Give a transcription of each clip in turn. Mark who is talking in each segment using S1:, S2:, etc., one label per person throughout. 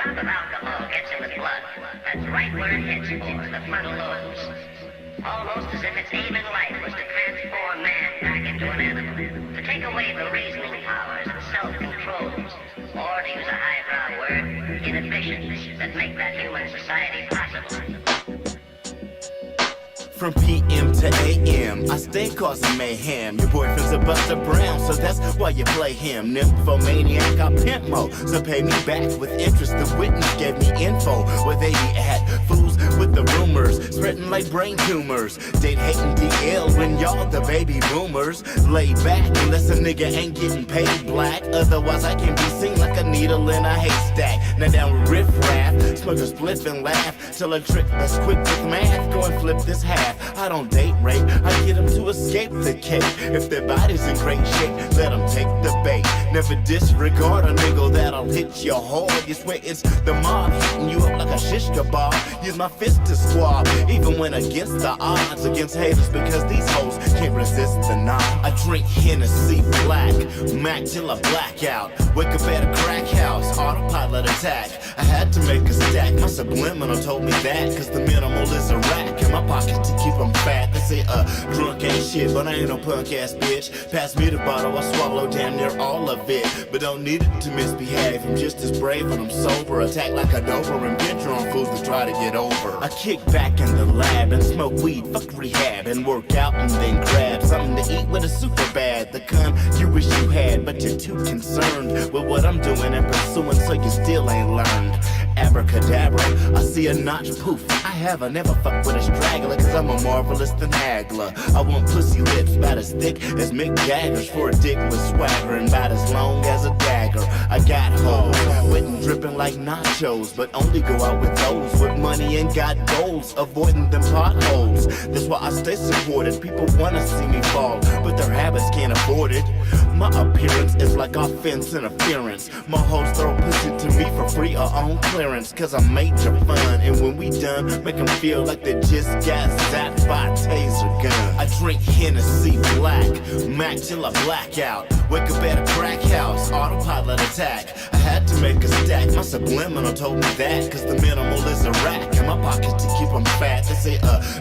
S1: drop of alcohol gets in the blood, that's right where it hits for, the frontal lobes. Almost as if its aim in life was to transform man back into an animal, to take away the reasoning powers and self-controls, or to use a highbrow word, inhibitions that make that human society possible.
S2: From PM to AM, I stay causing mayhem. Your boyfriend's a Buster Brown, so that's why you play him. Nymphomaniac, I pimp mo, so pay me back with interest. The witness gave me info where they be at. Fools with the rumors, spreading like brain tumors. Date hating DL when y'all the baby boomers. Lay back unless a nigga ain't getting paid black. Otherwise I can be seen like a needle in a haystack. Now down with riff raff, smoke a spliff and laugh. Tell a trick that's quick with math. Go and flip this half. I don't date rape, I get them to escape the cake. If their body's in great shape, let them take the bait. Never disregard a nigga that'll hit your hard. You swear it's the mob hitting you up like a shish kebab. Use my fist to squab, even when against the odds. Against haters because these hoes can't resist the knob. I drink Hennessy black, Mac till I black out. Wake up at a crack house, autopilot attack. I had to make a stack, my subliminal told me that. Cause the minimal is a rack in my pocket to keep them fat. They say drunk ain't shit, but I ain't no punk ass bitch. Pass me the bottle, I swallow damn near all of it. But don't need it to misbehave, I'm just as brave when I'm sober. Attack like a doper and venture on fools to try to get over. I kick back in the lab and smoke weed, fuck rehab. And work out and then grab something to eat with a super bad. The kind you wish you had, but you're too concerned with what I'm doing and pursuing, so you still ain't learned. Abracadabra, I see a notch, poof. I never fuck with a straggler, cause I'm a marvelous than haggler. I want pussy lips about as thick as Mick Jagger's, for a dick with swagger and about as long as a dagger. I got hoes, wet and dripping like nachos, but only go out with those with money and got goals, avoiding them potholes. That's why I stay supported. People wanna see me fall, but their habits can't afford it. My appearance is like offense interference. My hoes throw pussy to me for free or on clearance, cause I'm major fun. And when we done, make them feel like they just got zapped by a taser gun. I drink Hennessy black, Mac till I black out. Wake up at a crack house, autopilot attack. I had to make a stack, my subliminal told me that. Cause the minimal is a rack in my pocket to keep them fat. They say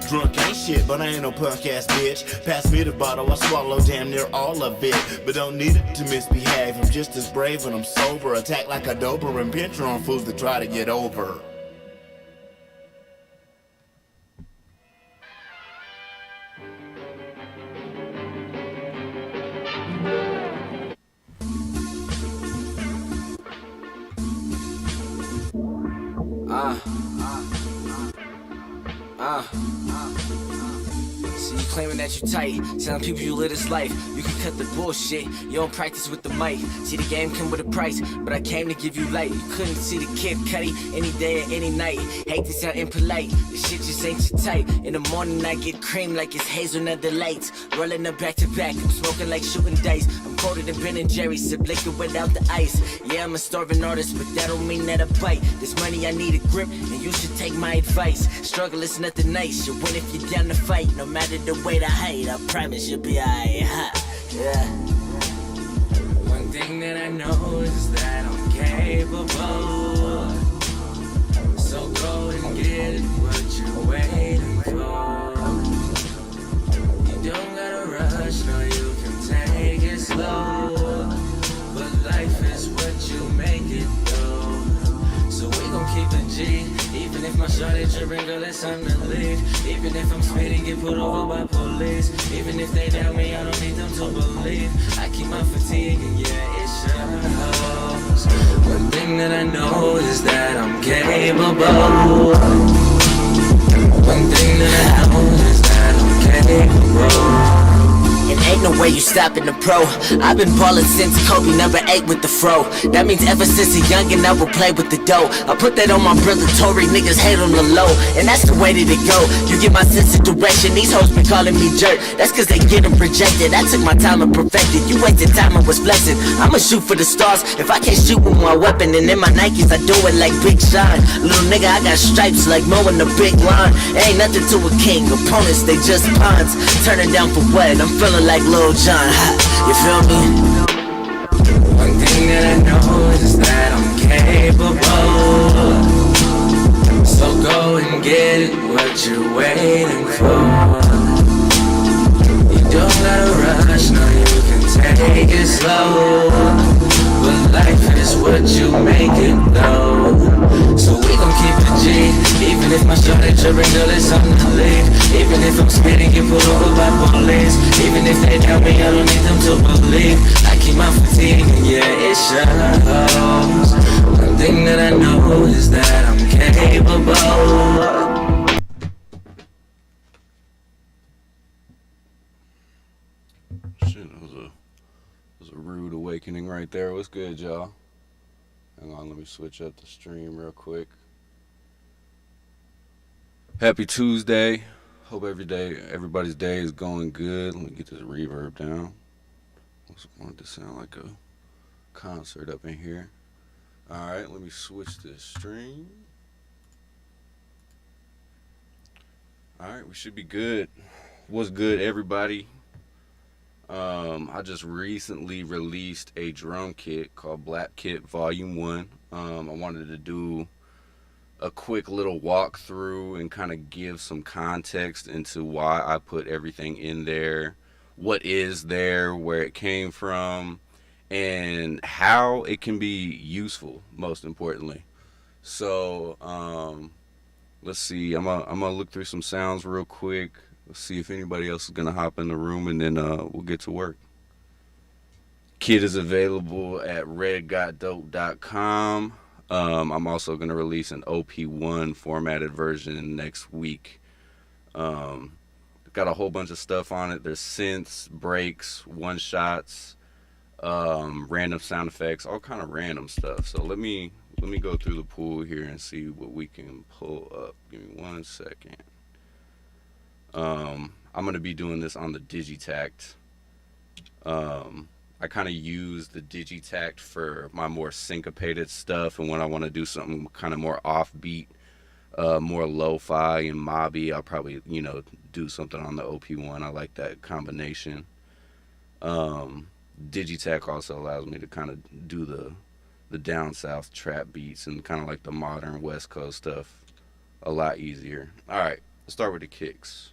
S2: drunk ain't shit, but I ain't no punk ass bitch. Pass me the bottle, I swallow damn near all of it. But don't need it to misbehave, I'm just as brave when I'm sober. Attack like a doper and pincher on fools to try to get over.
S3: See you claiming that you tight, telling people you live this life. You can cut the bullshit, you don't practice with the mic. See the game come with a price, but I came to give you light. You couldn't see the Kid Cudi any day or any night. Hate to sound impolite, this shit just ain't too tight. In the morning I get cream like it's hazelnut delights. Rolling up back to back, I'm smoking like shooting dice. I'm colder than Ben and Jerry, sip liquor without the ice. Yeah, I'm a starving artist, but that don't mean that I bite. This money I need a grip, and you should take my advice. Struggle is nothing nice, you win if you're down to fight. No matter the weight I hate, I promise you'll be alright. Yeah. One thing that I know is that I'm capable. So go and get what you're waiting for. You don't gotta rush, no, you can take it slow. But life is what you make it though. So we gon' keep it G. Even if my shorty trippin', girl, it's time to leave. Even if I'm speeding, get pulled over by police. Even if they doubt me, I don't need them to believe. I keep my fatigue and yeah, it shows. One thing that I know is that I'm capable. One thing that I know is that I'm capable. And ain't no way you stopping the pro. I've been ballin' since Kobe, number 8 with the fro. That means ever since a youngin' I will play with the dough. I put that on my brother Tory, niggas hate on the low. And that's the way that it go. You get my sense of direction, these hoes been calling me jerk. That's cause they get them rejected. I took my time and perfected. You wasted time, I was flexing. I'ma shoot for the stars. If I can't shoot with my weapon, and in my Nikes I do it like Big Sean. Little nigga, I got stripes like mowing the big line. Ain't nothing to a king, opponents they just pawns. Turning down for what? I'm feeling like Lil Jon, you feel me? One thing that I know is that I'm capable. slow. But life is what you make it though. So we gon' keep it G. Even if my shorty trippin', girl, it's on the lead. Even if I'm speeding, get pulled over by police. Even if they doubt me, I don't need them to believe. I keep my fatigue and yeah, it shows. One thing that I know is that I'm capable.
S4: Shit, that was a rude awakening right there. What's good, y'all? Hang on, let me switch up the stream real quick. Happy Tuesday. Hope everybody's day is going good. Let me get this reverb down. I want it to sound like a concert up in here. Alright, let me switch this stream. Alright, we should be good. What's good, everybody? I just recently released a drum kit called Black Kit Volume 1. I wanted to do a quick little walkthrough and kind of give some context into why I put everything in there, what is there, where it came from, and how it can be useful, most importantly. So, let's see. I'm gonna look through some sounds real quick. Let's see if anybody else is gonna hop in the room, and then we'll get to work. Kit is available at redgotdope.com. I'm also gonna release an OP1 formatted version next week. Got a whole bunch of stuff on it. There's synths, breaks, one shots, random sound effects, all kind of random stuff. So let me go through the pool here and see what we can pull up. Give me 1 second. I'm gonna be doing this on the Digitact. I kind of use the Digitact for my more syncopated stuff, and when I want to do something kind of more offbeat, more lo-fi and mobby, I'll probably, do something on the OP1. I like that combination. Digitact also allows me to kind of do the down south trap beats and kind of like the modern West Coast stuff a lot easier. All right, let's start with the kicks.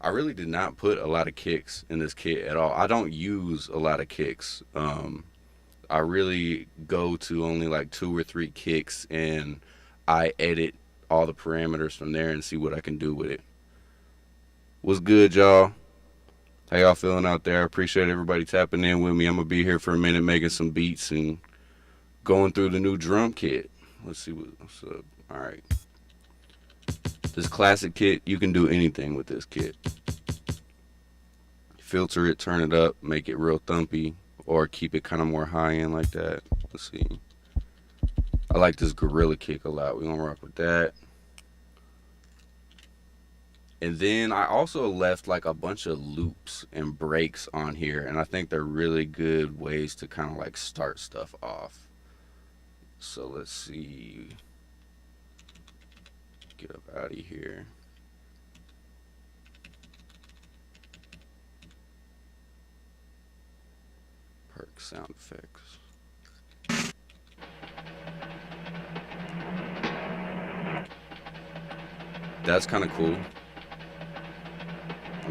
S4: I really did not put a lot of kicks in this kit at all. I don't use a lot of kicks. I really go to only like 2 or 3 kicks, and I edit all the parameters from there and see what I can do with it. What's good, y'all? How y'all feeling out there? I appreciate everybody tapping in with me. I'm gonna be here for a minute making some beats and going through the new drum kit. Let's see what's up. All right. This classic kit, you can do anything with this kit. Filter it, turn it up, make it real thumpy, or keep it kind of more high end like that. Let's see. I like this Gorilla kick a lot. We're gonna rock with that. And then I also left like a bunch of loops and breaks on here, and I think they're really good ways to kind of like start stuff off. So let's see. Get up out of here. Perk sound effects. That's kind of cool. I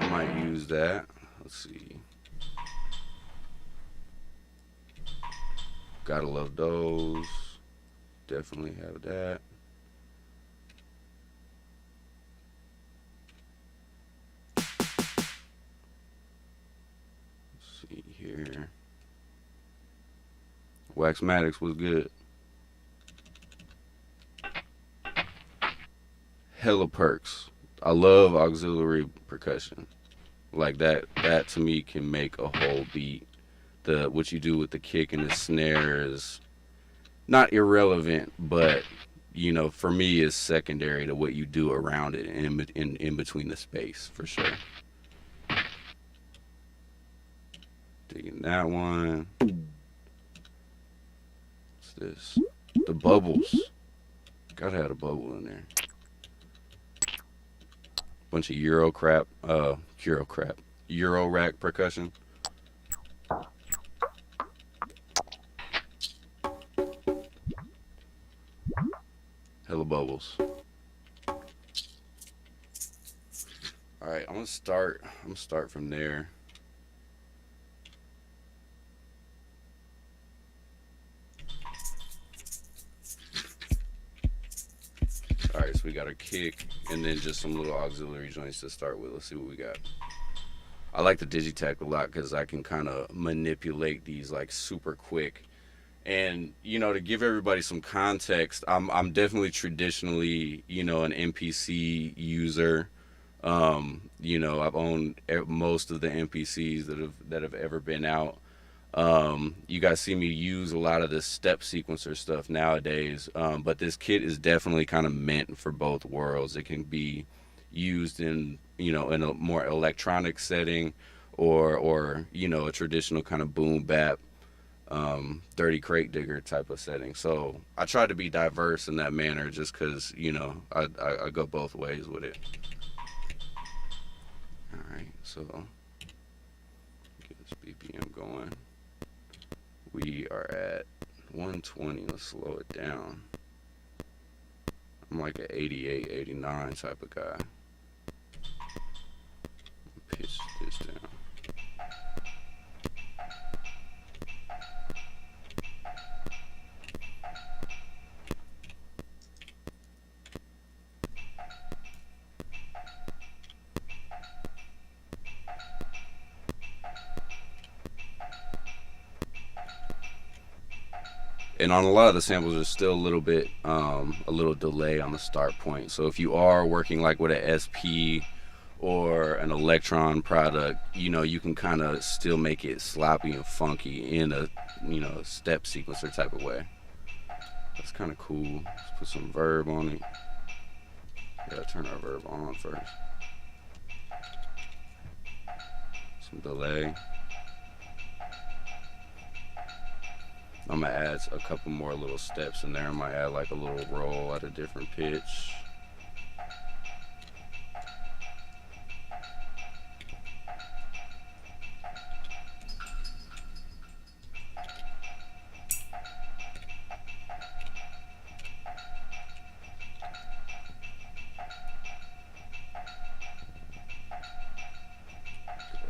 S4: might use that. Let's see. Gotta love those. Definitely have that. Here. Waxmatics was good. Hella perks. I love auxiliary percussion. Like that to me can make a whole beat. What you do with the kick and the snare is not irrelevant, but for me is secondary to what you do around it and in between the space, for sure. Digging that one. What's this? The bubbles. Gotta have a bubble in there. Bunch of Euro rack percussion. Hella bubbles. Alright, I'm gonna start from there. We got our kick, and then just some little auxiliary joints to start with. Let's see what we got. I like the Digitech a lot because I can kind of manipulate these like super quick. And, you know, to give everybody some context, I'm definitely traditionally, you know, an MPC user. You know, I've owned most of the MPCs that have ever been out. You guys see me use a lot of this step sequencer stuff nowadays, but this kit is definitely kind of meant for both worlds. It can be used in, you know, in a more electronic setting, or you know, a traditional kind of boom bap, dirty crate digger type of setting. So I try to be diverse in that manner, just because, you know, I go both ways with it. All right, so get this BPM going. We are at 120. Let's slow it down. I'm like an 88, 89 type of guy. Pitch this down. And on a lot of the samples, there's still a little bit, a little delay on the start point. So if you are working like with an SP or an Electron product, you know, you can kind of still make it sloppy and funky in a, you know, step sequencer type of way. That's kind of cool. Let's put some verb on it. Gotta turn our verb on first. Some delay. I'm gonna add a couple more little steps in there. I might add like a little roll at a different pitch.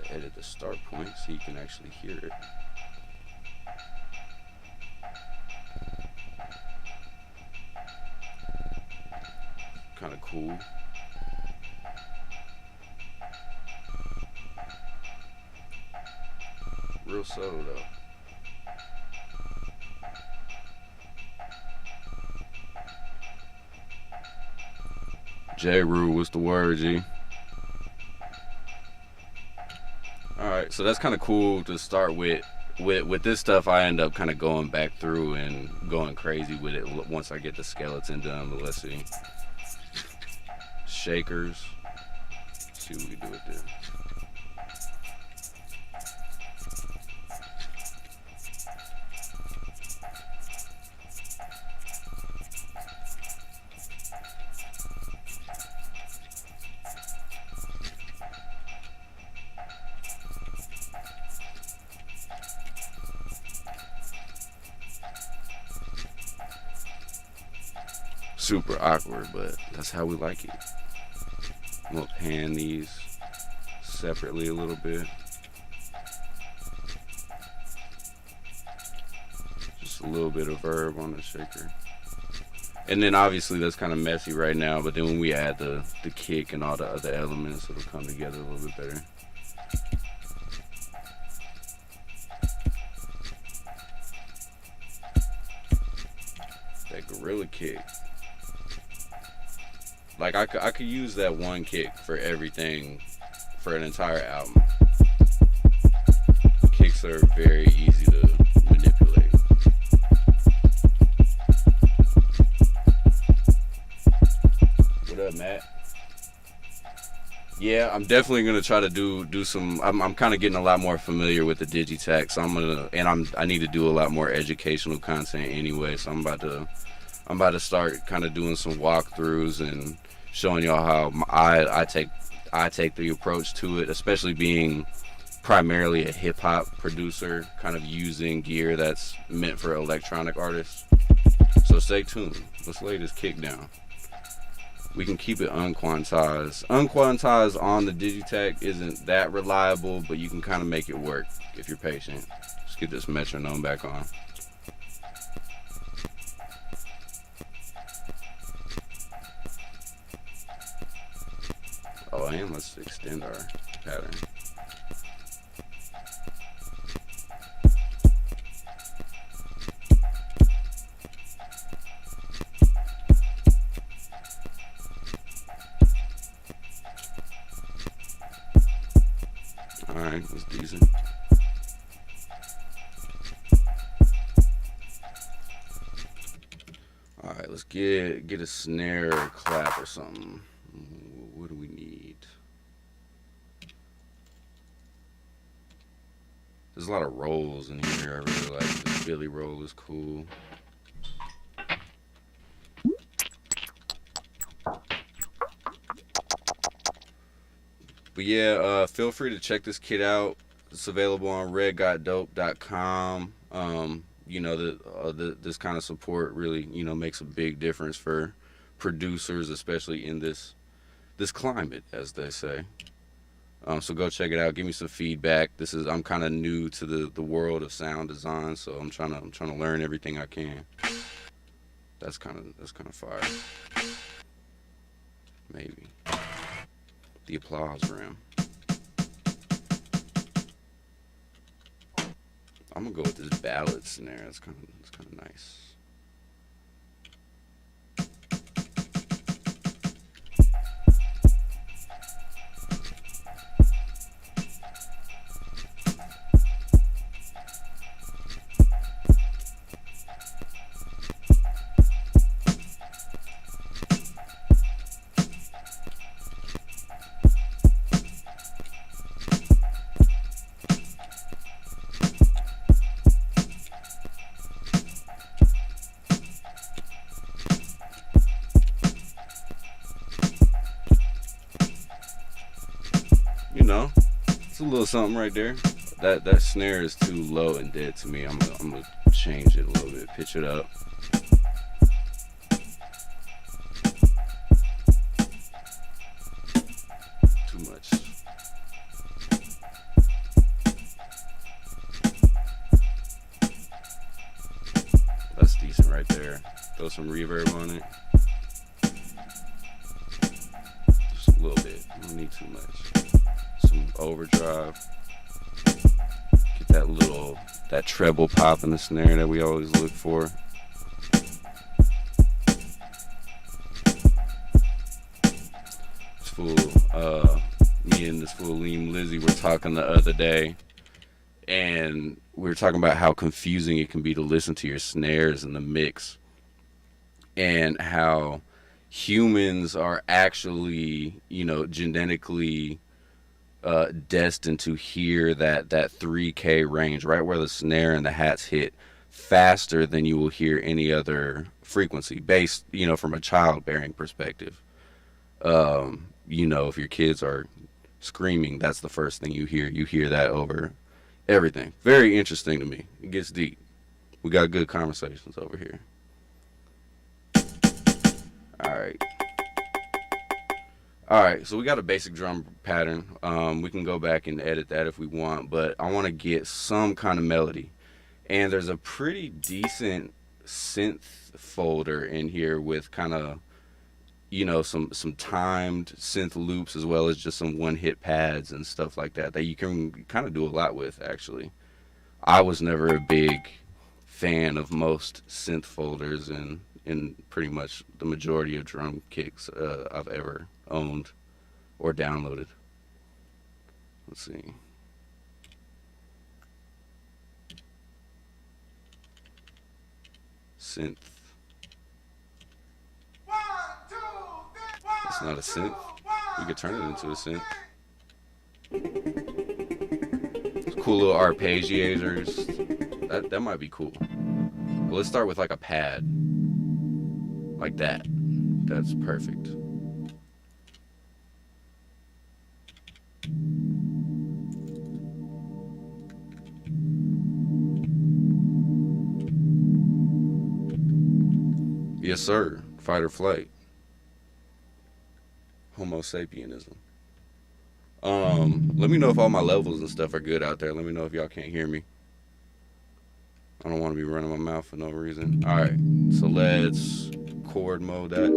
S4: Edit the start point so you can actually hear it. Kind of cool. Real subtle though. J. Rue, what's the word, G? Alright, so that's kind of cool to start with. With this stuff, I end up kind of going back through and going crazy with it once I get the skeleton done. But let's see. Shakers. Let's see what we do with this. Super awkward, but that's how we like it. I'm gonna pan these separately a little bit. Just a little bit of verb on the shaker. And then obviously that's kind of messy right now, but then when we add the kick and all the other elements, it'll come together a little bit better. That gorilla kick. Like I could use that one kick for everything, for an entire album. Kicks are very easy to manipulate. What up, Matt? Yeah, I'm definitely gonna try to do some. I'm kind of getting a lot more familiar with the Digitech, so I need to do a lot more educational content anyway. So I'm about to start kind of doing some walkthroughs and showing y'all how I take the approach to it, especially being primarily a hip hop producer, kind of using gear that's meant for electronic artists. So stay tuned. Let's lay this kick down. We can keep it unquantized. Unquantized on the Digitech isn't that reliable, but you can kind of make it work if you're patient. Let's get this metronome back on. let's extend our pattern. Alright, that's decent. Alright, let's get a snare or clap or something. What do we need? There's a lot of rolls in here. I really like this Billy roll, is cool. But yeah, feel free to check this kit out. It's available on redgotdope.com. You know, this kind of support really, you know, makes a big difference for producers, especially in this climate, as they say. So go check it out. Give me some feedback. I'm kind of new to the world of sound design, so I'm trying to learn everything I can. That's kind of fire. Maybe the applause rim. I'm gonna go with this ballad snare. It's kind of nice. You know, it's a little something right there. That snare is too low and dead to me. I'm gonna change it a little bit, pitch it up. Too much. That's decent right there. Throw some reverb on it. Just a little bit. You don't need too much. Some overdrive. Get that treble pop in the snare that we always look for. This fool, me and this fool Liam Lizzy were talking the other day, and we were talking about how confusing it can be to listen to your snares in the mix, and how humans are actually, you know, genetically destined to hear that 3K range, right where the snare and the hats hit, faster than you will hear any other frequency, based, you know, from a childbearing perspective. You know, if your kids are screaming, that's the first thing you hear. You hear that over everything. Very interesting to me. It gets deep. We got good conversations over here. All right, so we got a basic drum pattern. We can go back and edit that if we want, but I want to get some kind of melody. And there's a pretty decent synth folder in here with kind of, you know, some timed synth loops, as well as just some one-hit pads and stuff like that you can kind of do a lot with, actually. I was never a big fan of most synth folders in pretty much the majority of drum kits I've ever owned or downloaded. Let's see. Synth. It's not a synth. We could turn it into a synth. It's cool little arpeggiators. That might be cool. Well, let's start with like a pad. Like that. That's perfect. Yes, sir. Fight or flight. Homo sapienism. Let me know if all my levels and stuff are good out there. Let me know if y'all can't hear me. I don't want to be running my mouth for no reason. All right, so let's chord mode that.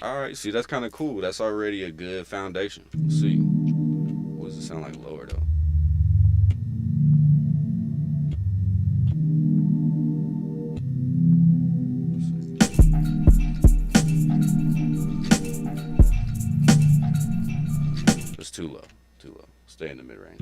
S4: All right, see, that's kind of cool. That's already a good foundation. Let's see. What does it sound like lower though? It's too low. Too low. Stay in the mid range.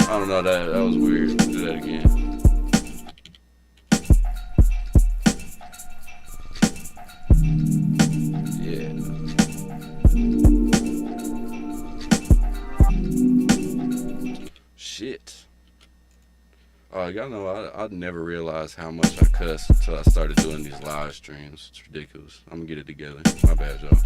S4: I don't know, that was weird. Do that again. Yeah. Shit. Oh, y'all know I never realized how much I cuss until I started doing these live streams. It's ridiculous. I'm gonna get it together. My bad, y'all.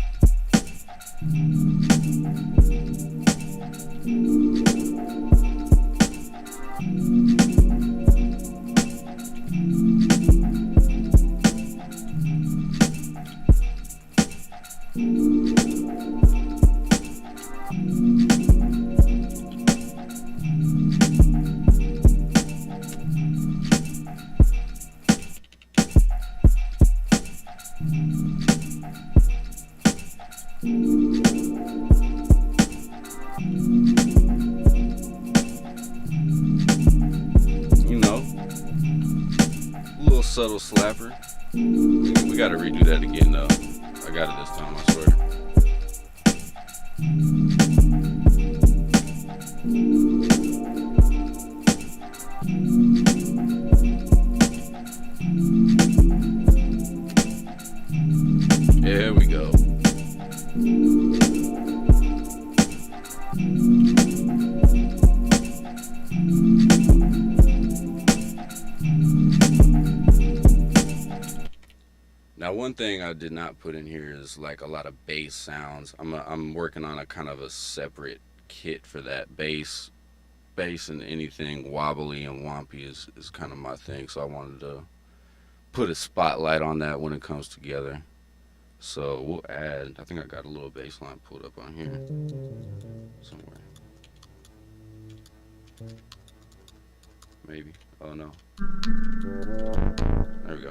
S4: You know, a little subtle slapper. We gotta redo that again though. I got it this time, I swear. There we go. Now, one thing I did not put in here is like a lot of bass sounds. I'm working on a kind of a separate kit for that. Bass and anything wobbly and wompy is kind of my thing. So I wanted to put a spotlight on that when it comes together. So we'll add, I think I got a little bass line pulled up on here somewhere. Maybe. Oh no. There we go.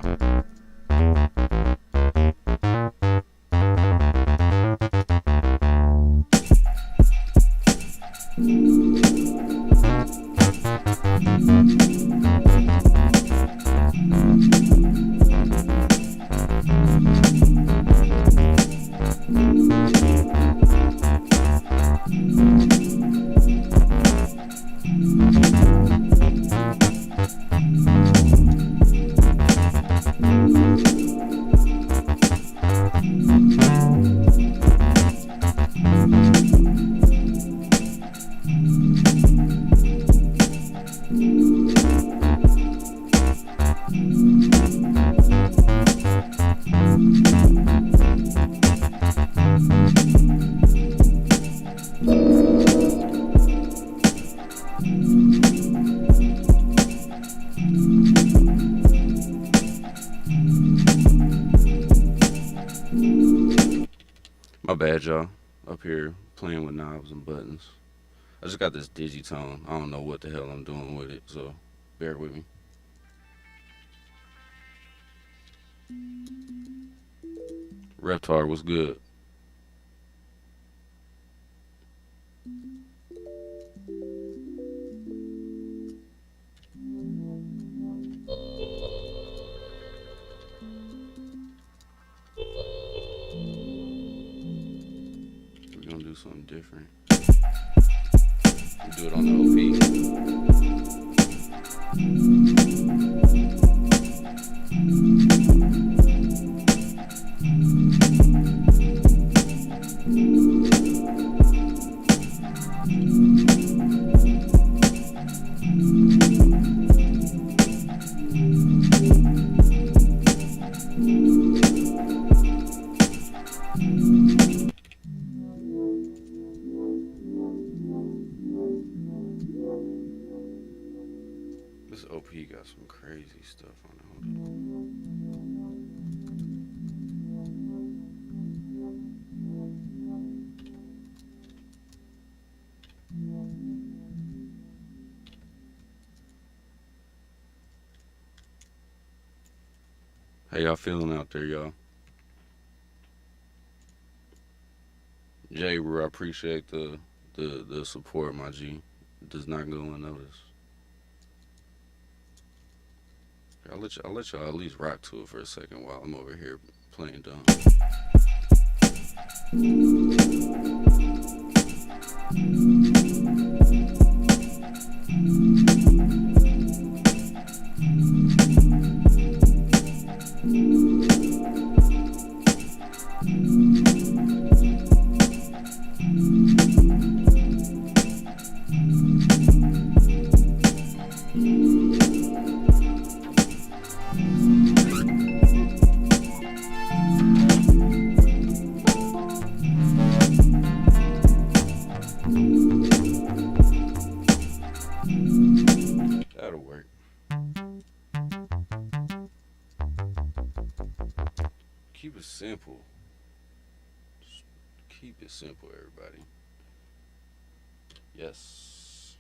S4: My bad, y'all. Up here playing with knobs and buttons. I just got this Digitone. I don't know what the hell I'm doing with it, so bear with me. Reptar was good. We're gonna do something different. We'll do it on the This OP got some crazy stuff on it. Hold on. How y'all feeling out there, y'all? Jay, bro, I appreciate the support, my G. It does not go unnoticed. I'll let y'all at least rock to it for a second while I'm over here playing dumb. That'll work. Keep it simple. Just keep it simple, everybody. Yes.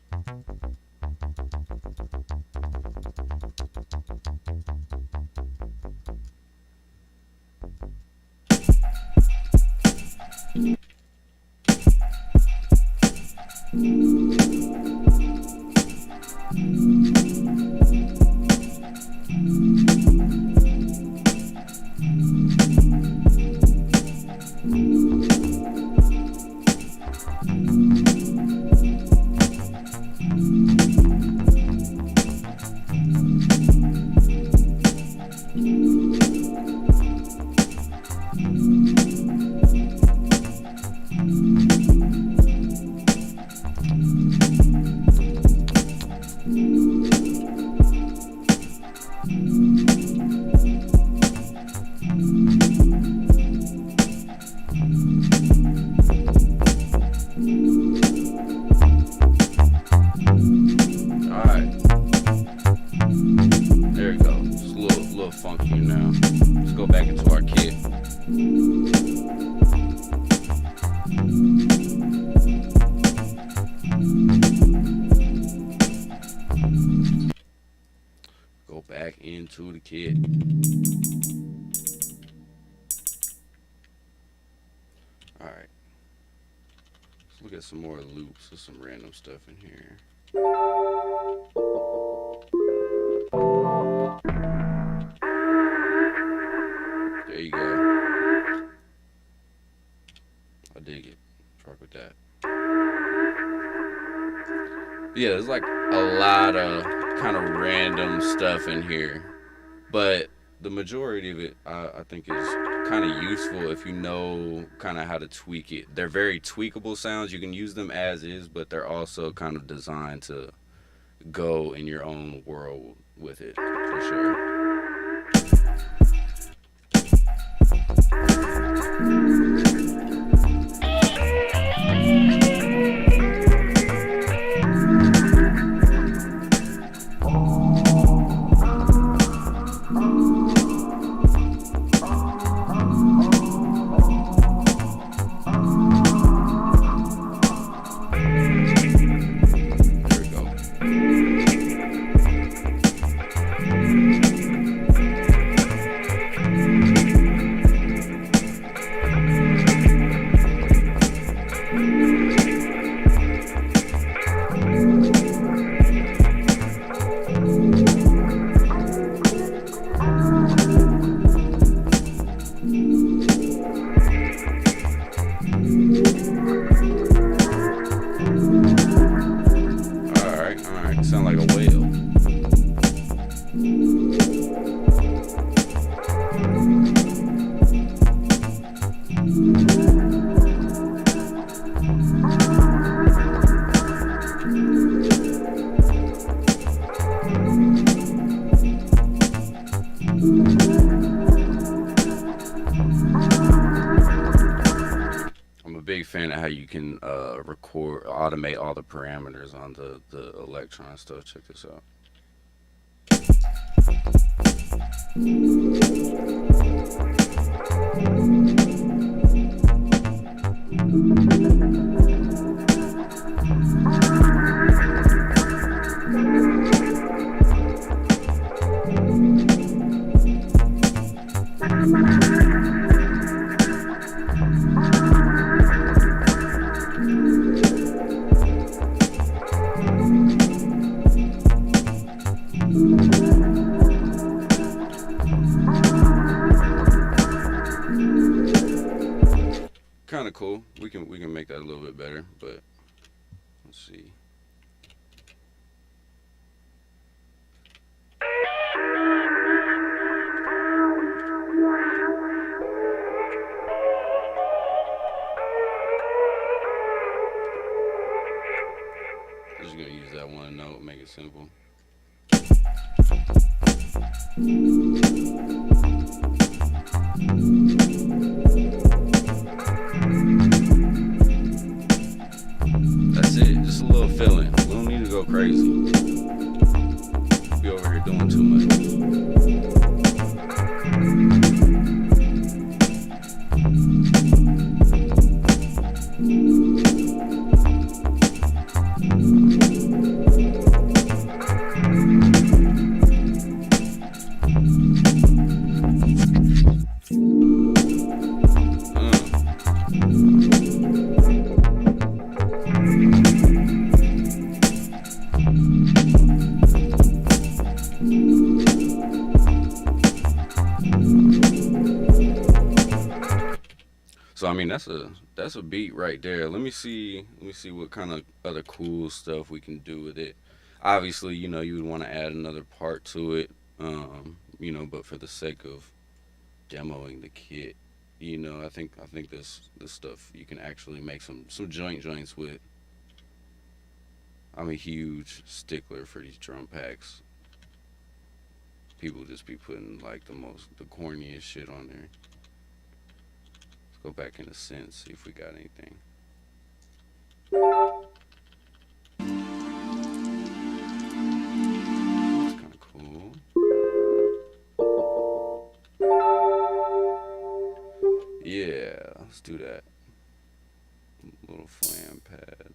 S4: There we go. It's a little funkier now. Let's go back into our kit. Go back into the kit. Alright. Let's look at some more loops. There's some random stuff in here. There you go. I dig it. Fuck with that. Yeah, there's like a lot of kind of random stuff in here, but the majority of it I think is kind of useful if you know kind of how to tweak it. They're very tweakable sounds. You can use them as is, but they're also kind of designed to go in your own world with it, for sure. Sound like a whale. I'm a big fan of how you can automate all the parameters on the Electron stuff. Check this out. Kind of cool. We can make that a little bit better, but let's see. I'm just gonna use that one note, make it simple. That's it. Just a little feeling. We don't need to go crazy. Be over here doing too much. So I mean that's a beat right there. Let me see what kind of other cool stuff we can do with it. Obviously, you would want to add another part to it, but for the sake of demoing the kit, I think this stuff you can actually make some joints with. I'm a huge stickler for these drum packs. People just be putting like the corniest shit on there. Go back in the sense, see if we got anything. It's kind of cool. Yeah, let's do that. Little flam pad.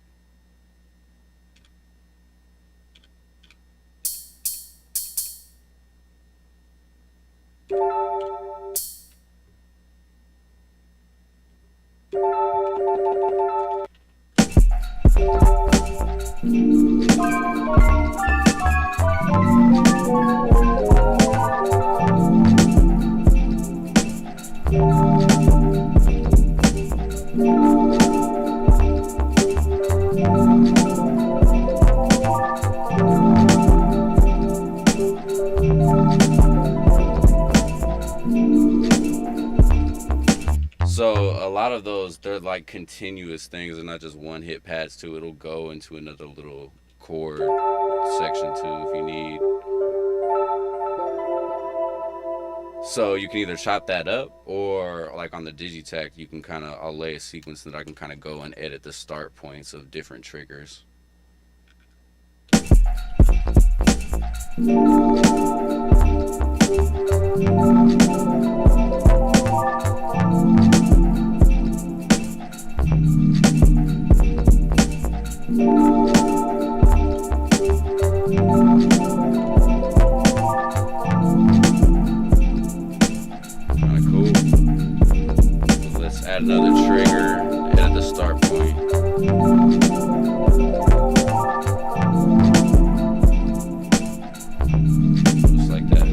S4: So a lot of those, they're like continuous things and not just one hit pads too. It'll go into another little chord section too if you need. So you can either chop that up or like on the Digitech, I'll lay a sequence that I can kind of go and edit the start points of different triggers. Add another trigger, edit the start point. Just like that.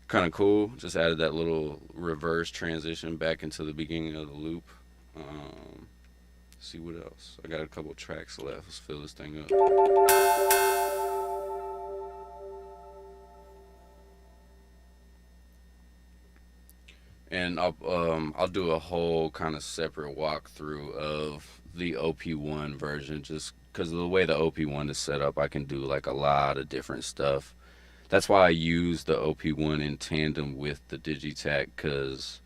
S4: Kind of cool. Just added that little reverse transition back into the beginning of the loop. See what else. I got a couple tracks left. Let's fill this thing up. And I'll do a whole kind of separate walkthrough of the OP1 version, just because of the way the OP1 is set up, I can do like a lot of different stuff. That's why I use the OP1 in tandem with the Digitakt, because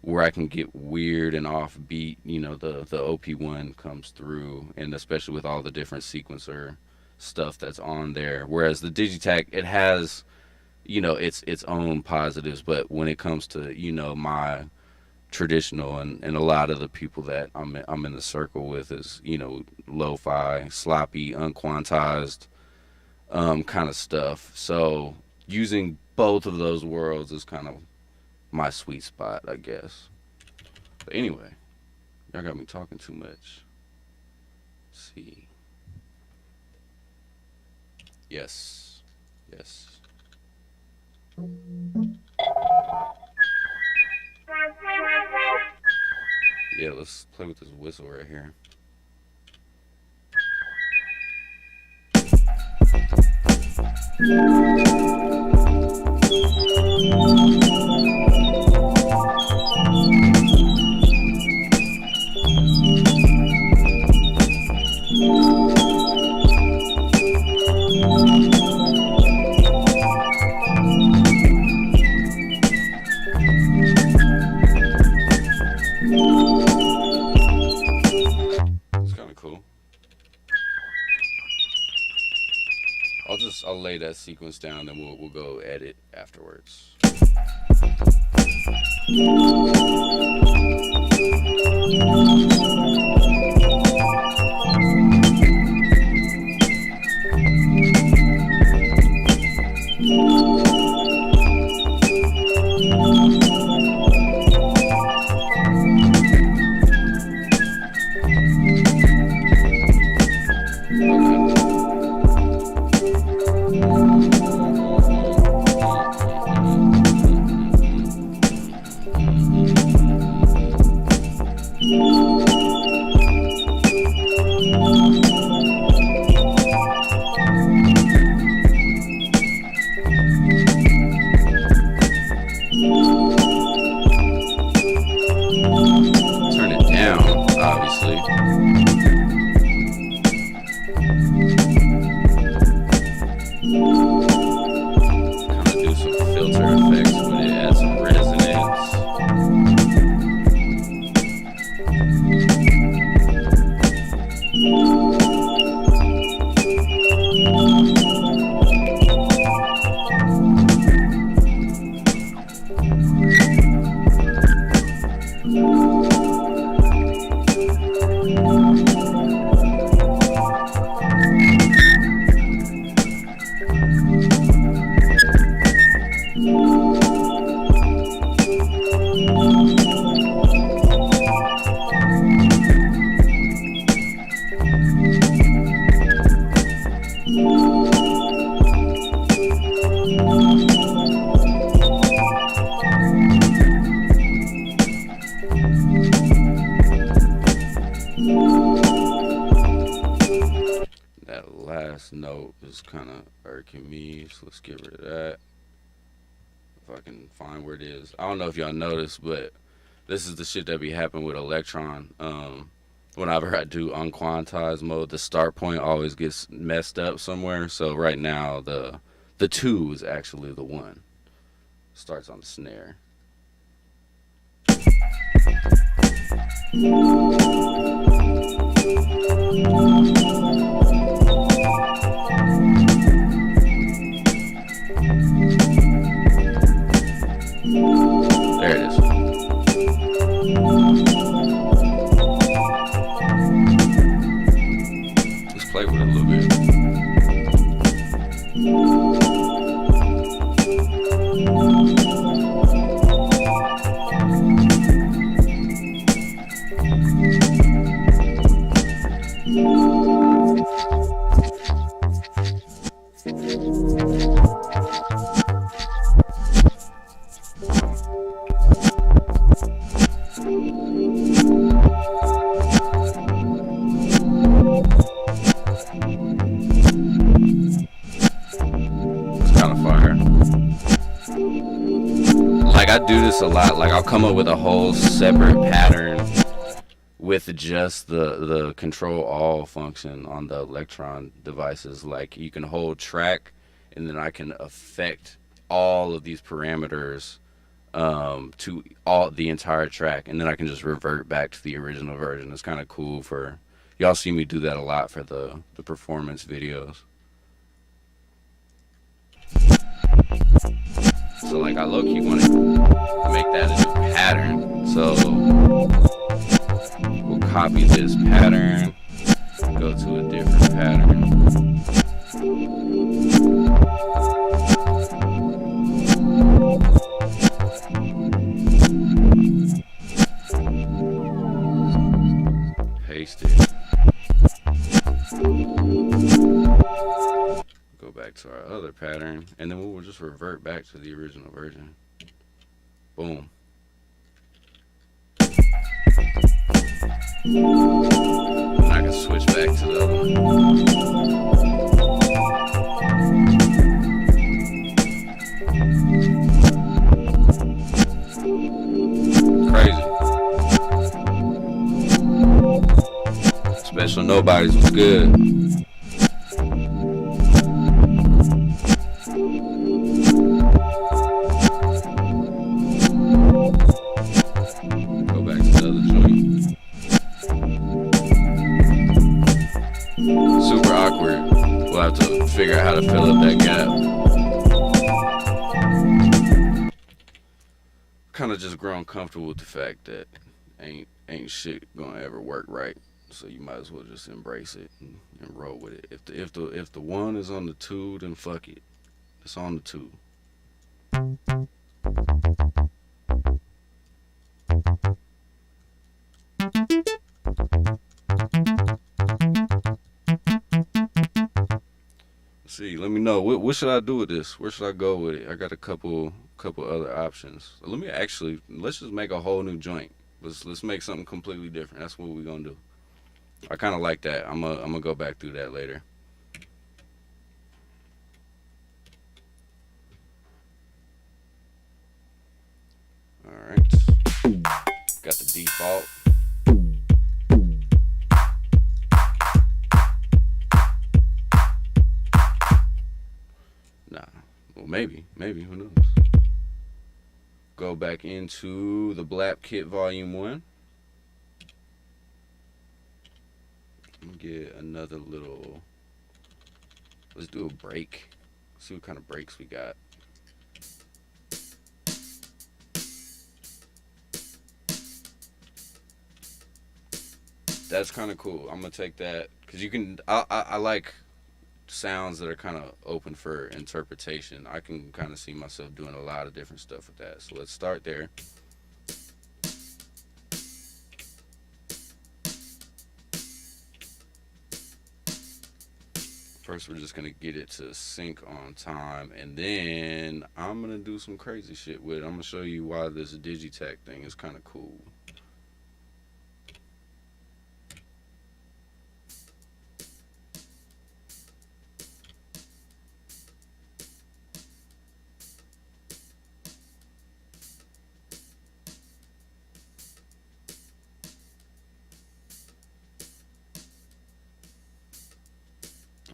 S4: where I can get weird and offbeat, the OP1 comes through, and especially with all the different sequencer stuff that's on there. Whereas the Digitakt, it has, its own positives, but when it comes to, my traditional and a lot of the people that I'm in the circle with is, lo-fi, sloppy, unquantized kind of stuff. So using both of those worlds is kind of my sweet spot, I guess. But anyway, y'all got me talking too much. Let's see. Yes. Yeah, let's play with this whistle right here. It's kind of cool. I'll lay that sequence down, then we'll go edit afterwards. Turn it down, obviously. Kind of do some filter effects with it, add some resonance. That last note is kind of irking me, so let's get rid of that. If I can find where it is. I don't know if y'all noticed, but this is the shit that be happening with Electron. Whenever I do unquantized mode, the start point always gets messed up somewhere. So right now, the 2 is actually the 1. Starts on the snare. There it is. Let's play with it a little bit. Like I do this a lot. Like I'll come up with a whole separate pattern with just the control all function on the Electron devices. Like you can hold track, and then I can affect all of these parameters to all the entire track, and then I can just revert back to the original version. It's kind of cool. For y'all see me do that a lot for the performance videos. So like I low-key want to make that a new pattern. So we'll copy this pattern, go to a different pattern. Paste it. Go back to our other pattern, and then we will just revert back to the original version. Boom. And I can switch back to the other one. Crazy. Special Nobodies was good. Go back to the other joint. Super awkward. We'll have to figure out how to fill up that gap. Kind of just grown comfortable with the fact that ain't shit gonna ever work right. So you might as well just embrace it and roll with it. If the one is on the two, then fuck it. It's on the two. See, let me know what should I do with this. Where should I go with it? I got a couple other options. So let's just make a whole new joint. Let's make something completely different. That's what we're gonna do. I kind of like that. I'm gonna go back through that later. All right, got the default. Nah, well maybe, who knows? Go back into the Blap Kit Volume 1. I'm gonna get another little, let's do a break. See what kind of breaks we got. That's kind of cool. I'm gonna take that because you can. I like sounds that are kind of open for interpretation. I can kind of see myself doing a lot of different stuff with that. So let's start there. First, we're just gonna get it to sync on time, and then I'm gonna do some crazy shit with it. I'm gonna show you why this Digitech thing is kind of cool.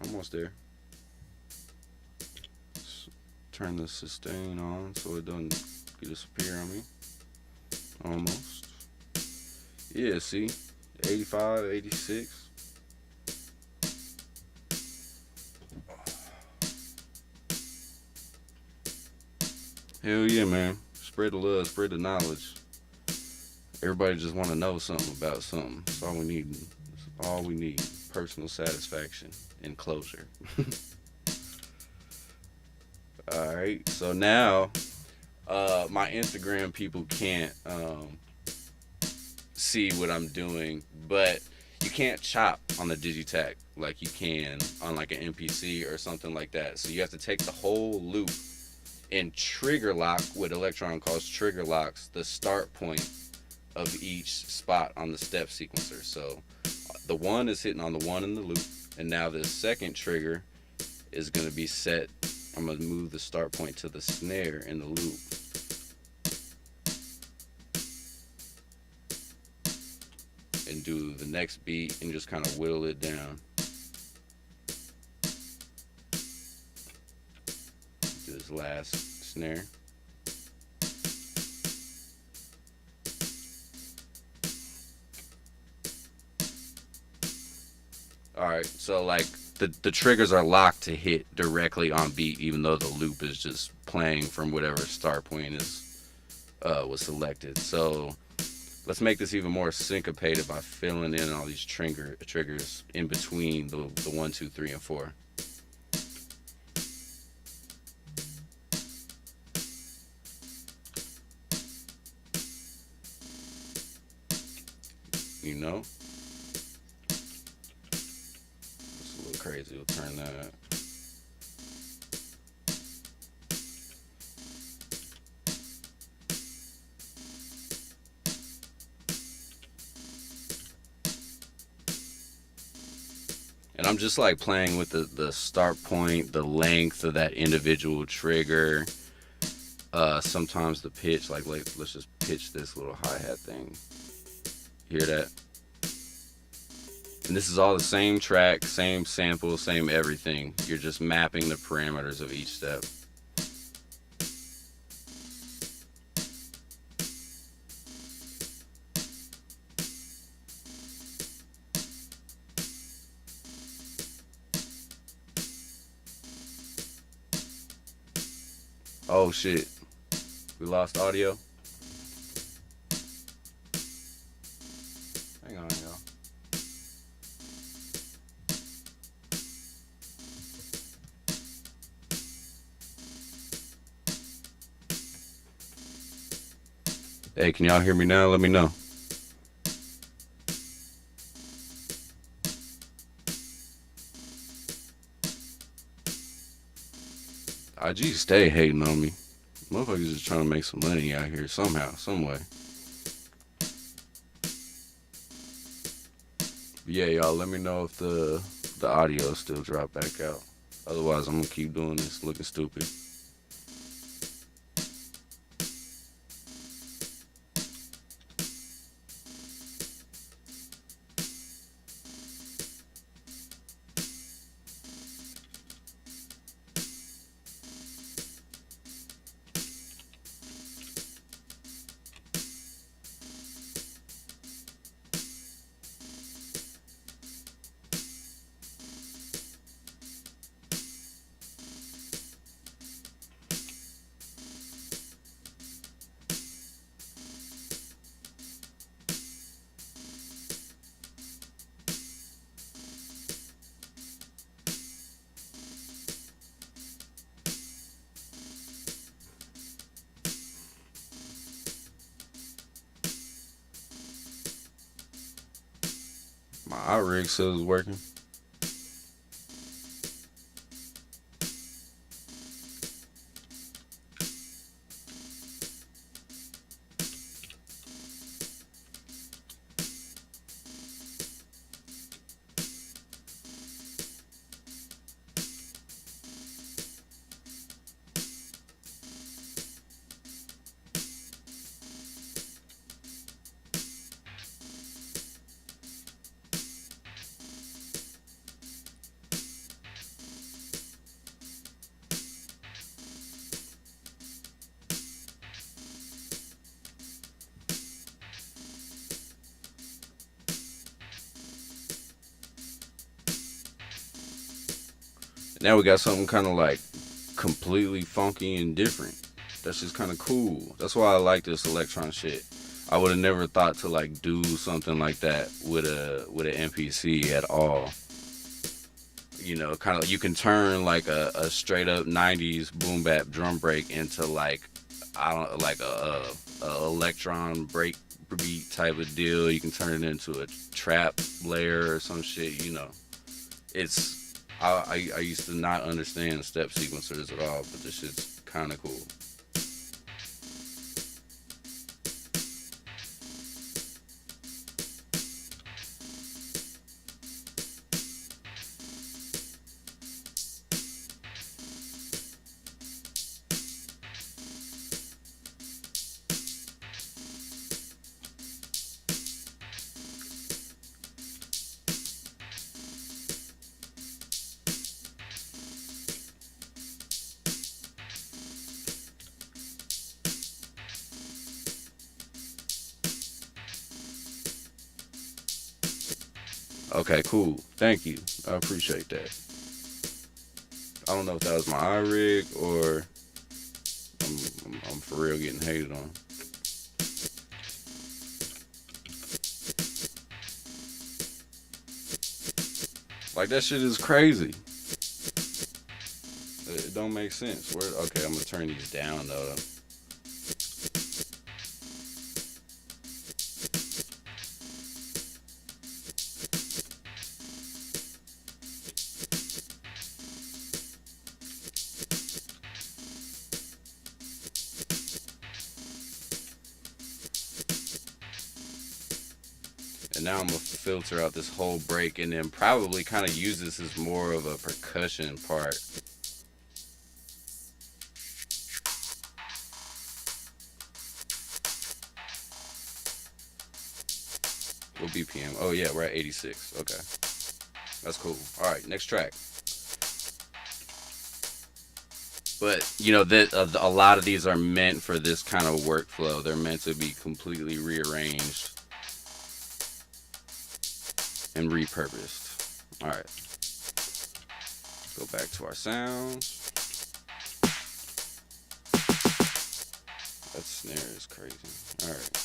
S4: Almost there. Turn the sustain on so it doesn't disappear on me. Almost. Yeah, see? 85, 86. Hell yeah, man. Spread the love, spread the knowledge. Everybody just want to know something about something. That's all we need. That's all we need. Personal satisfaction and closure. Alright, so now my Instagram people can't see what I'm doing, but you can't chop on the Digitech like you can on like an MPC or something like that. So you have to take the whole loop and trigger lock, what Electron calls trigger locks, the start point of each spot on the step sequencer. So the one is hitting on the one in the loop, and now the second trigger is going to be set. I'm going to move the start point to the snare in the loop. And do the next beat and just kind of whittle it down. Do this last snare. Alright, so like the triggers are locked to hit directly on beat, even though the loop is just playing from whatever start point is was selected. So let's make this even more syncopated by filling in all these triggers in between the 1, 2, 3, and 4. You know? It's a little crazy. We'll turn that. And I'm just like playing with the start point, the length of that individual trigger. Sometimes the pitch, like let's just pitch this little hi-hat thing. Hear that? And this is all the same track, same sample, same everything. You're just mapping the parameters of each step. Oh shit. We lost audio. Hang on, y'all. Hey, can y'all hear me now? Let me know. IG stay hating on me. Motherfuckers just trying to make some money out here somehow, some way. But yeah, y'all, let me know if the audio still drop back out. Otherwise, I'm gonna keep doing this looking stupid. My iRig says it's working. Now we got something kind of like completely funky and different. That's just kind of cool. That's why I like this electron shit. I would have never thought to like do something like that with an MPC at all. You know, kind of you can turn like a straight up 90s boom bap drum break into like a electron break beat type of deal. You can turn it into a trap layer or some shit. You know, it's I used to not understand step sequencers at all, but this shit's kind of cool. Okay, cool. Thank you. I appreciate that. I don't know if that was my iRig or I'm for real getting hated on. Like, that shit is crazy. It don't make sense. Okay, I'm gonna turn these down though. And now I'm gonna filter out this whole break and then probably kind of use this as more of a percussion part. What BPM? Oh yeah, we're at 86. Okay, that's cool. All right, next track. But you know that a lot of these are meant for this kind of workflow. They're meant to be completely rearranged and repurposed. All right, go back to our sounds. That snare is crazy. All right.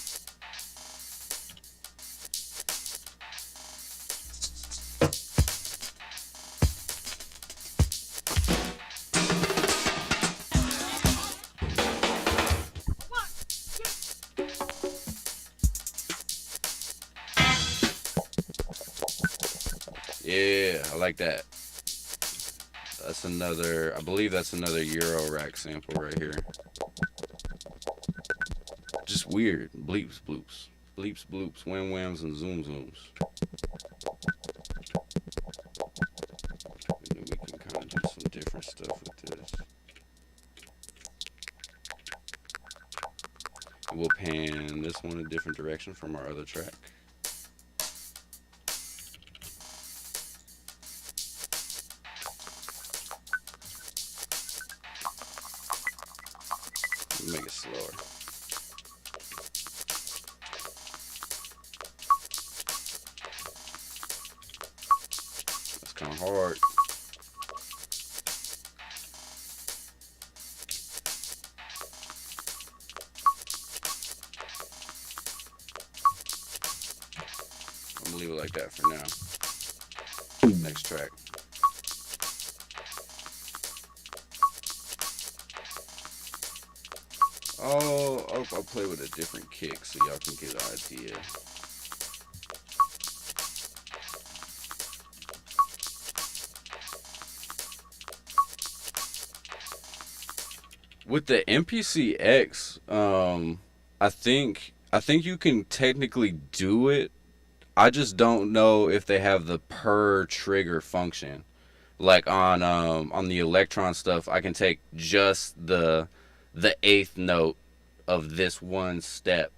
S4: Yeah, I like that. That's another, I believe that's another Euro rack sample right here. Just weird. Bleeps, bloops. Bleeps, bloops, wham whams, and zoom zooms. And then we can kind of do some different stuff with this. We'll pan this one a different direction from our other track. Make it slower. That's kind of hard. I'm gonna leave it like that for now. Next track. Oh, I'll play with a different kick so y'all can get an idea. With the MPC X, I think you can technically do it. I just don't know if they have the per trigger function. Like on the Electron stuff, I can take just the eighth note of this one step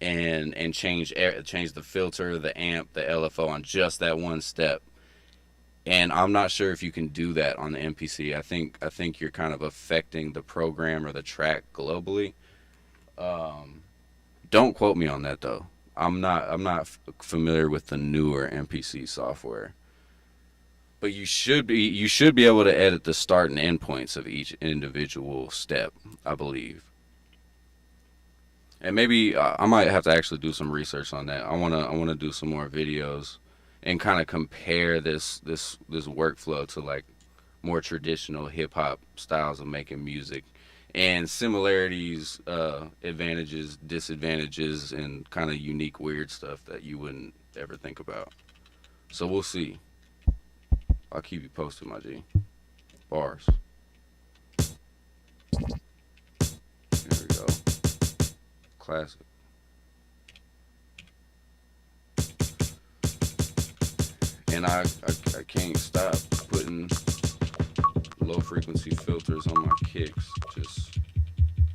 S4: and change the filter, the amp, the LFO on just that one step. And I'm not sure if you can do that on the MPC. I think you're kind of affecting the program or the track globally. Don't quote me on that though. I'm not familiar with the newer MPC software. But you should be able to edit the start and end points of each individual step, I believe. And maybe I might have to actually do some research on that. I wanna do some more videos and kind of compare this workflow to like more traditional hip hop styles of making music, and similarities, advantages, disadvantages, and kind of unique weird stuff that you wouldn't ever think about. So we'll see. I'll keep you posted, my G. Bars. There we go. Classic. And I can't stop putting low frequency filters on my kicks. Just,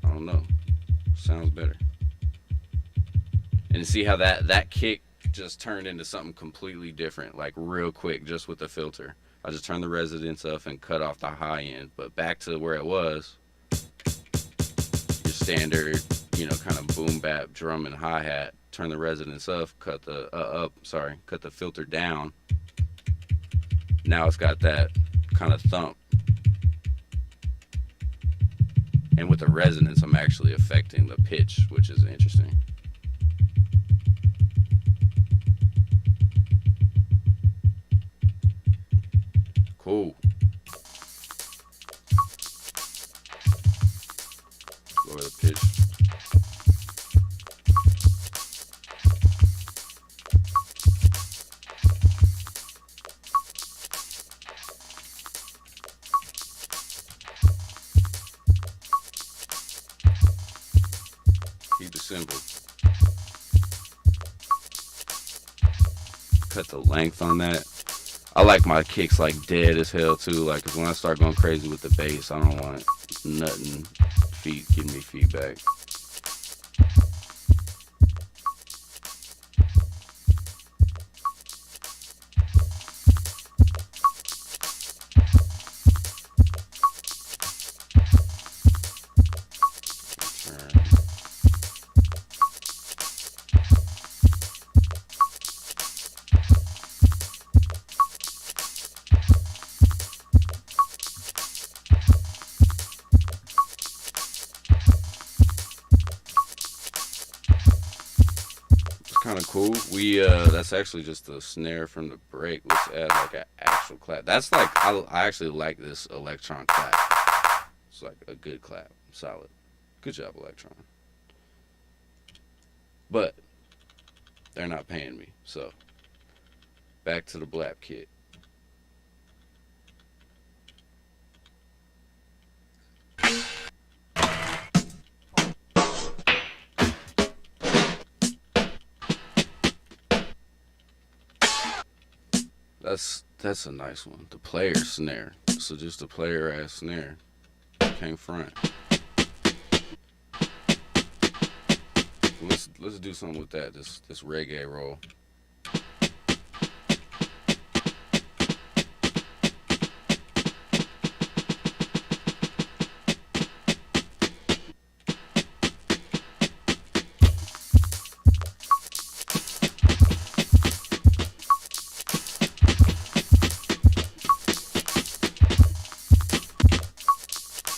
S4: I don't know. Sounds better. And see how that kick just turned into something completely different, like real quick, just with the filter. I just turned the resonance up and cut off the high end, but back to where it was. Your standard, kind of boom bap drum and hi-hat. Turn the resonance up, cut the filter down, Now it's got that kind of thump. And with the resonance, I'm actually affecting the pitch, which is interesting. Cool. Lower the pitch. Keep it simple. Cut the length on that. I like my kicks like dead as hell too. Like, 'cause when I start going crazy with the bass, I don't want nothing giving me feedback. Kind of cool. We that's actually just a snare from the break. Let's add like an actual clap. That's like I actually like this Electron clap. It's like a good clap, solid. Good job, Electron. But they're not paying me, so back to the Blap kit. That's a nice one. The player snare. So just a player ass snare. Can't front. Let's do something with that. This reggae roll.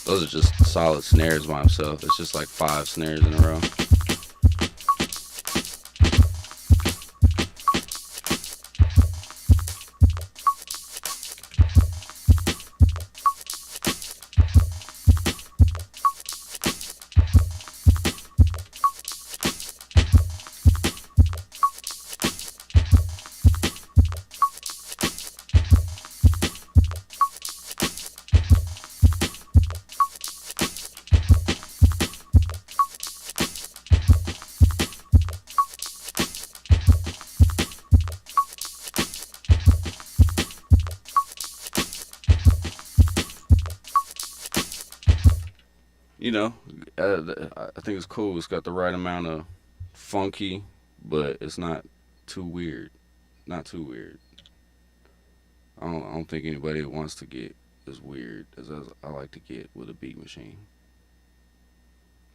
S4: Those are just solid snares by themselves. It's just like 5 snares in a row. You know, I think it's cool. It's got the right amount of funky, but it's not too weird. Not too weird. I don't think anybody wants to get as weird as I like to get with a beat machine.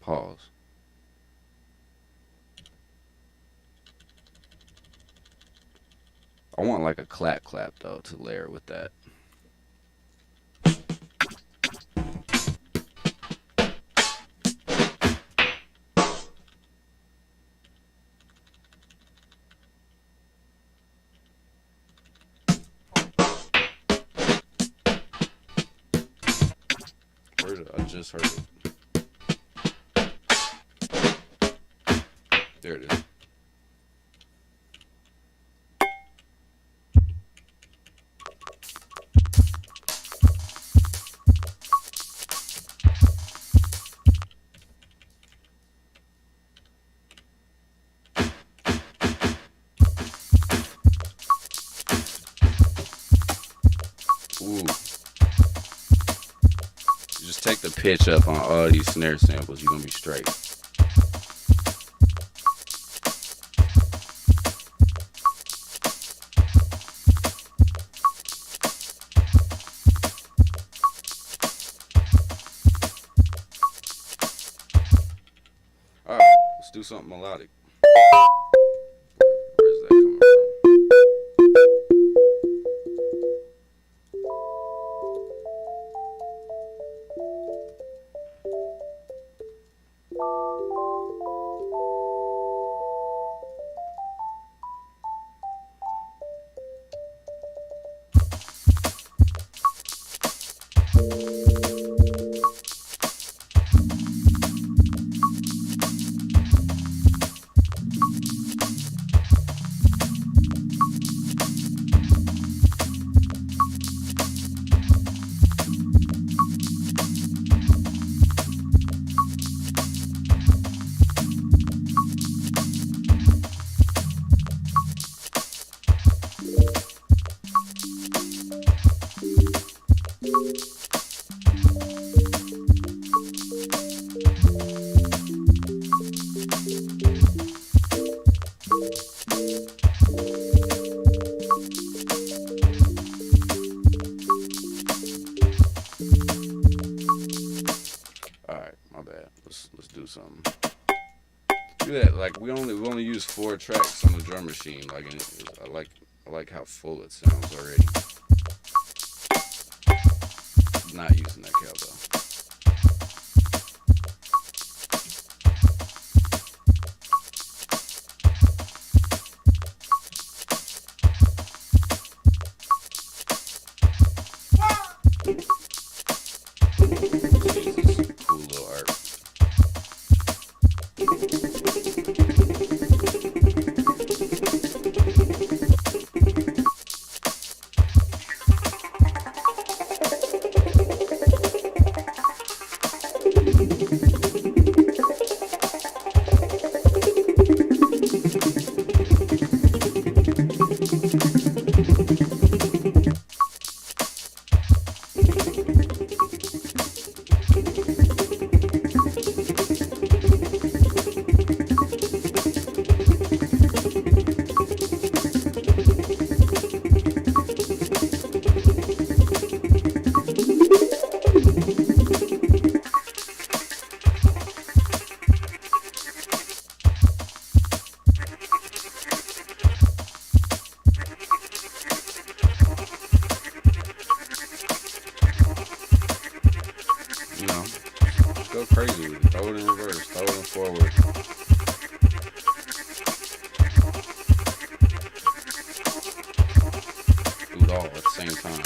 S4: Pause. I want like a clap though to layer with that. I just heard it. There it is. Ooh. Just take the pitch up on all these snare samples, you're gonna be straight. Alright, let's do something melodic. Where's that coming from? Let's do something. Do that. Like we only use 4 tracks on the drum machine. Like I like how full it sounds already. Not using that cowbell. Cool little art. You know, go crazy with it. Throw it in reverse. Throw it in forward. Do it all at the same time.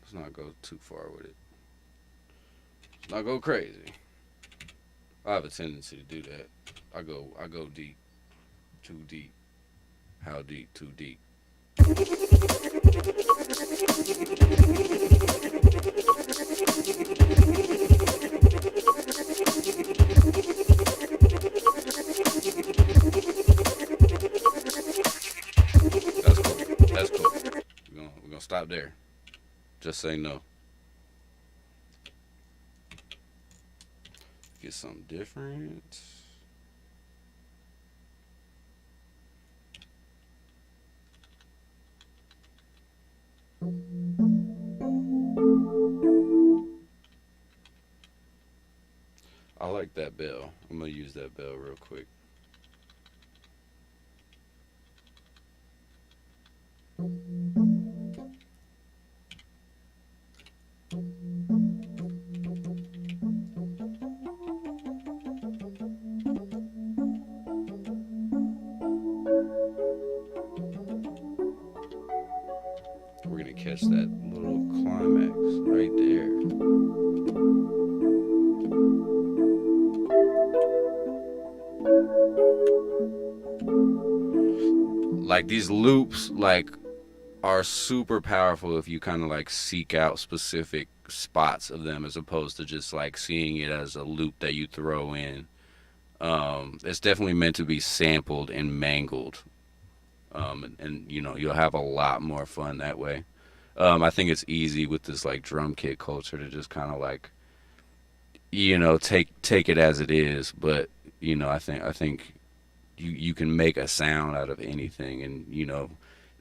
S4: Let's not go too far with it. Let's not go crazy. I have a tendency to do that. I go deep. Too deep. How deep? Too deep. That's cool. That's cool. We're gonna stop there. Just say no. Get something different. I like that bell. I'm gonna use that bell real quick. We're gonna catch that little climax right there. Like these loops, like are super powerful if you kind of like seek out specific spots of them as opposed to just like seeing it as a loop that you throw in. It's definitely meant to be sampled and mangled. And you know, you'll have a lot more fun that way. I think it's easy with this like drum kit culture to just kind of like, you know, take it as it is. But you know, I think you can make a sound out of anything, and you know,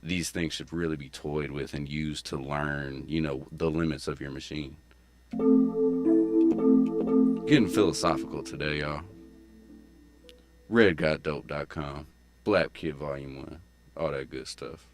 S4: these things should really be toyed with and used to learn, you know, the limits of your machine. Getting philosophical today, y'all. RedGotDope.com. Blap Kid Volume 1. all that good stuff.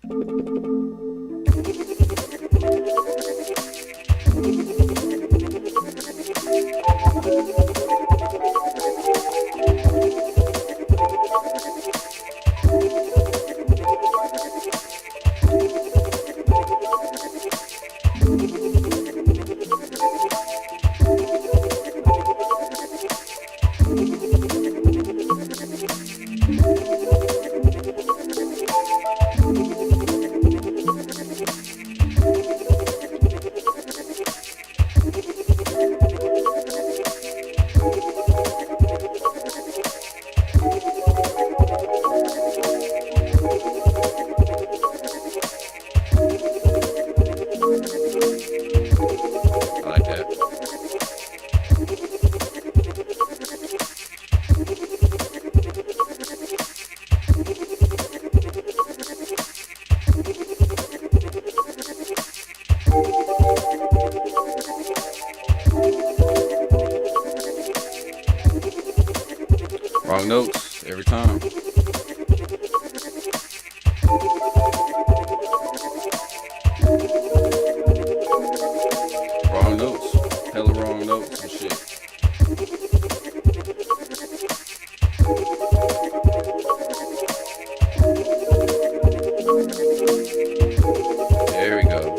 S4: I like that. Wrong notes every time. Wrong notes. Hella wrong notes and shit. There we go.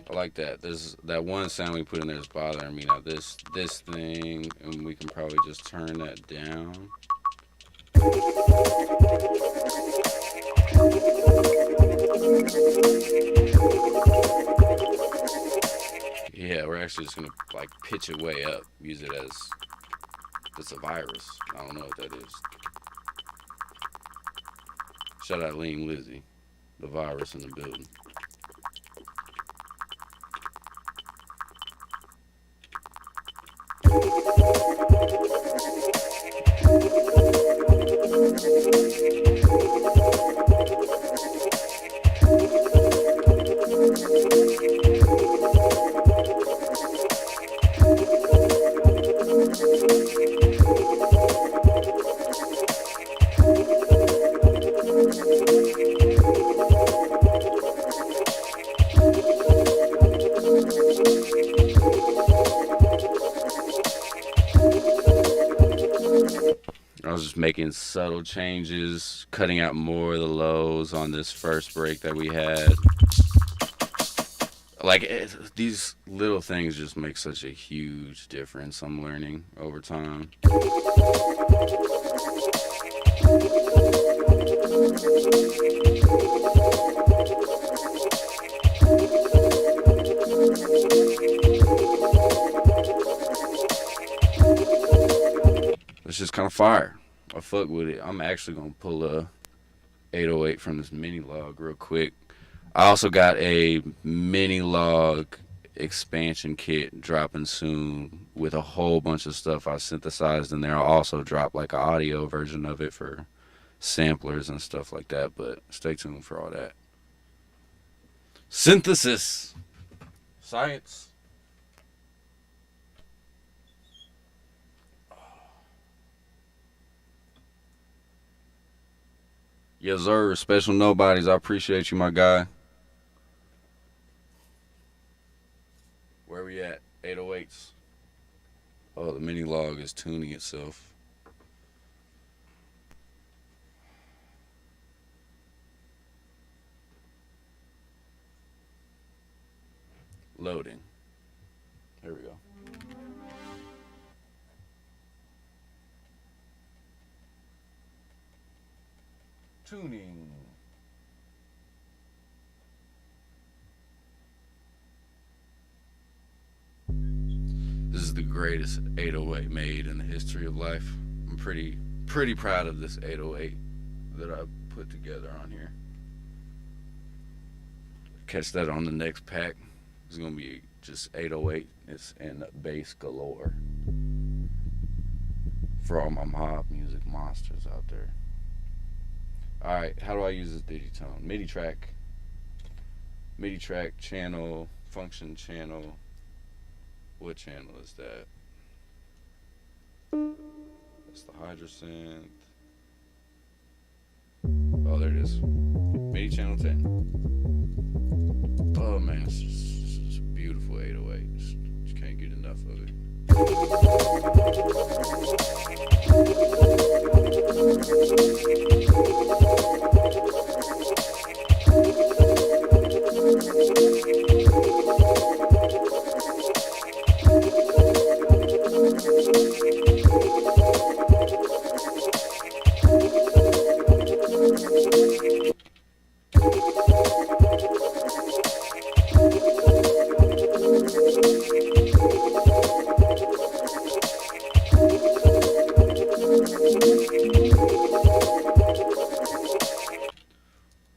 S4: I like that. There's that one sound we put in there is bothering me. Now this thing, and we can probably just turn that down. Yeah, we're actually just gonna like pitch it way up. Use it as it's a virus. I don't know what that is. Shout out Lean Lizzy, the virus in the building. I was just making subtle changes, cutting out more of the lows on this first break that we had. Like, these little things just make such a huge difference, I'm learning over time. It's just kind of fire. I fuck with it. I'm actually gonna pull a 808 from this mini log real quick. I also got a mini log expansion kit dropping soon with a whole bunch of stuff I synthesized in there. I'll also drop like an audio version of it for samplers and stuff like that, but stay tuned for all that. Synthesis. Science. Yes, sir. Special nobodies. I appreciate you, my guy. Where we at? 808s. Oh, the mini log is tuning itself. Loading. There we go. Tuning. This is the greatest 808 made in the history of life. I'm pretty proud of this 808 that I put together on here. Catch that on the next pack. It's gonna be just 808. It's in bass galore. For all my mob music monsters out there. Alright, how do I use this digitone? MIDI track channel function channel. What channel is that? That's the Hydrosynth. Oh, there it is. MIDI channel 10. Oh man, it's a beautiful 808. Just can't get enough of it.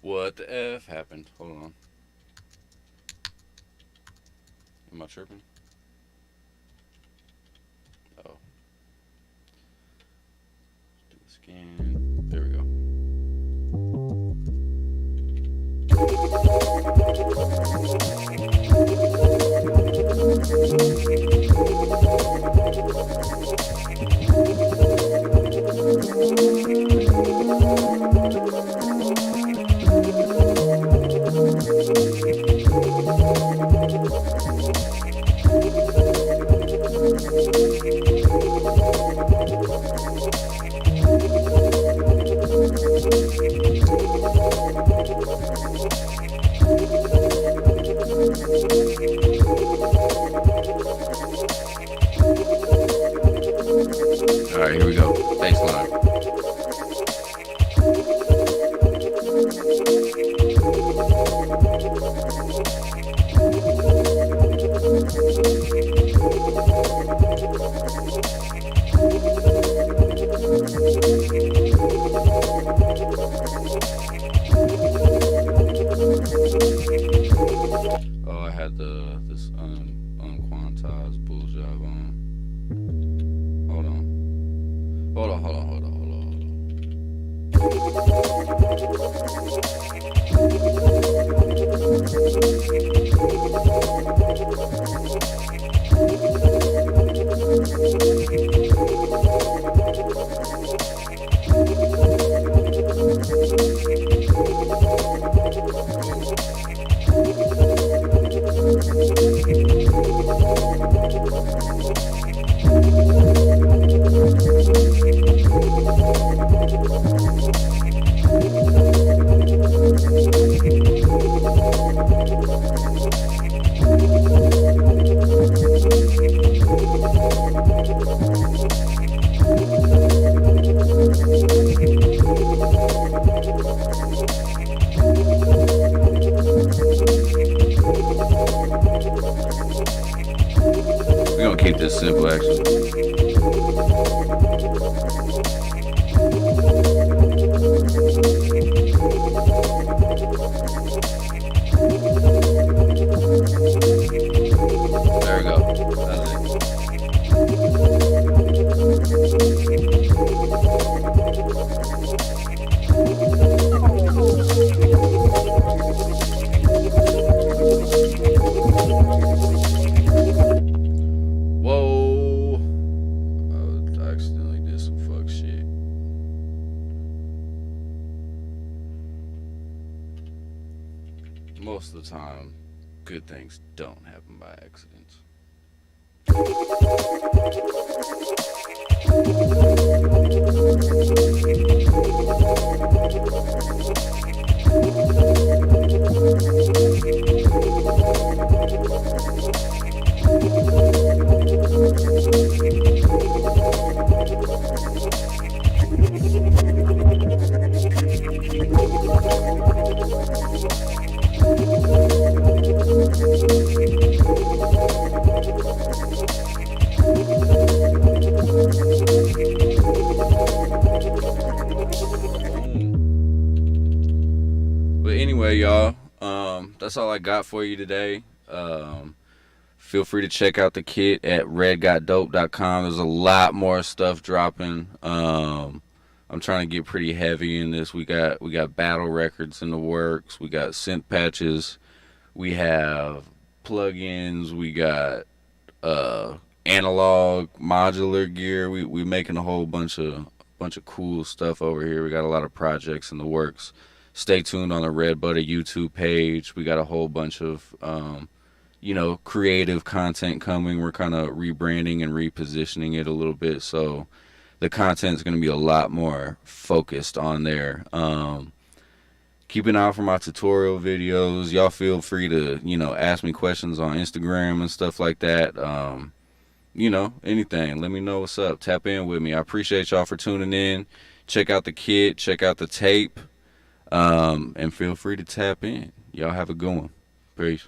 S4: What the F happened? Hold on. Am I tripping? Oh. Do this again. There we go. Alright, here we go. Baseline. Oh, I had this unquantized bull job on. Hold on. We're gonna keep this simple, actually. There we go. That's it. Whoa. I accidentally did some fuck shit. Most of the time, good things don't happen by accidents. But anyway, y'all, that's all I got for you today. Feel free to check out the kit at redgotdope.com. There's a lot more stuff dropping. I'm trying to get pretty heavy in this. We got battle records in the works. We got synth patches. We have plugins, we got analog modular gear. We making a whole bunch of cool stuff over here. We got a lot of projects in the works. Stay tuned on the Red Butter YouTube page. We got a whole bunch of creative content coming. We're kind of rebranding and repositioning it a little bit, so the content is going to be a lot more focused on there. Keep an eye out for my tutorial videos. Y'all feel free to, ask me questions on Instagram and stuff like that. Anything. Let me know what's up. Tap in with me. I appreciate y'all for tuning in. Check out the kit. Check out the tape. And feel free to tap in. Y'all have a good one. Peace.